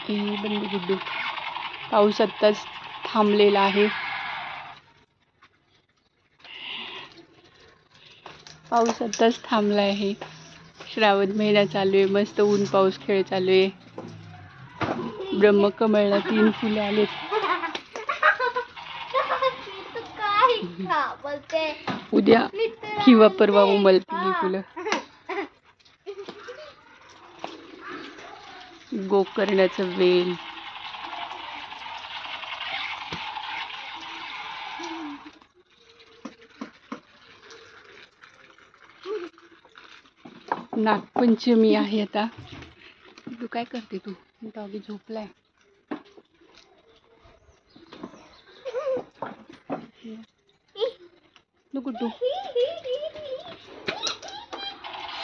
हे बंदू गुड्डू. पाऊस आत्ताच थांबलेला आहे. पाऊस आत्ताच थांबला आहे. श्रावण महिना चालू आहे. मस्त ऊन पाऊस खेळ चालू आहे. ब्रह्मकमळला 3 फुले आलेत. उद्या किंवा परवा उमलतील ही फुलं. गोकर्णाचं वेल. नागपंचमी आहे आता. तू काय करते? तू डॉगी झोपलाय. नको तू.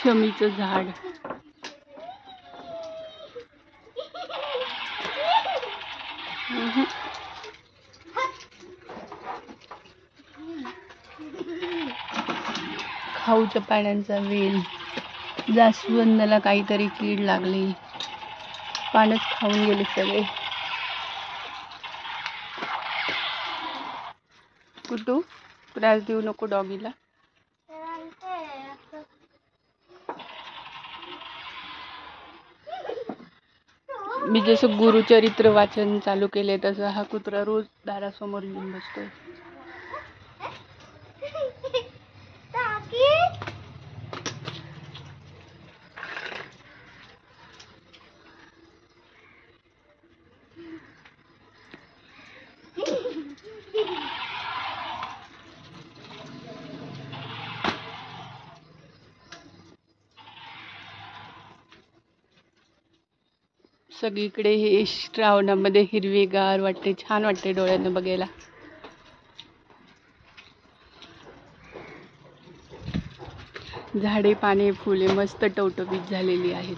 शमीचं झाड. खाऊच्या पाण्याचा वेल. जास्वंदाला काहीतरी कीड लागली. पानच खाऊन गेले सगळे. कुठू त्रास देऊ नको डॉगीला. मी जसं गुरुचरित्र वाचन चालू केले तसं हा कुत्रा रोज दारासमोर येऊन बसतोय. सगळीकडे हे श्रावणामध्ये हिरवेगार वाटते. छान वाटते डोळ्यांना बघायला. झाडे, पाने, फुले मस्त टवटवीत झालेली आहेत.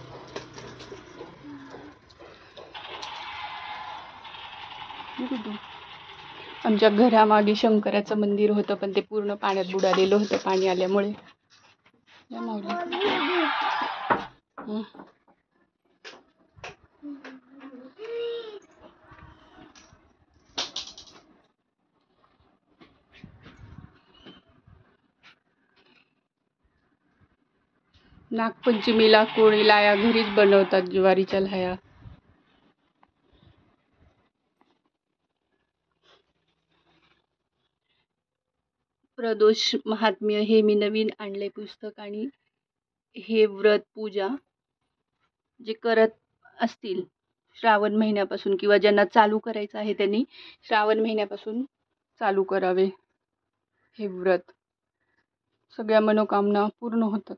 आमच्या घरामागे शंकराचं मंदिर होतं, पण ते पूर्ण पाण्यात बुडालेलं होतं पाणी आल्यामुळे. नागपंचमीला कोळी लाया घरीच बनवतात. ज्वारीच्या लाया. प्रदोष महात्म्य हे मी नवीन आणले पुस्तक. आणि हे व्रत पूजा जे करत असतील श्रावण महिन्यापासून किंवा ज्यांना चालू करायचं आहे त्यांनी श्रावण महिन्यापासून चालू करावे हे व्रत. सगळ्या मनोकामना पूर्ण होतात.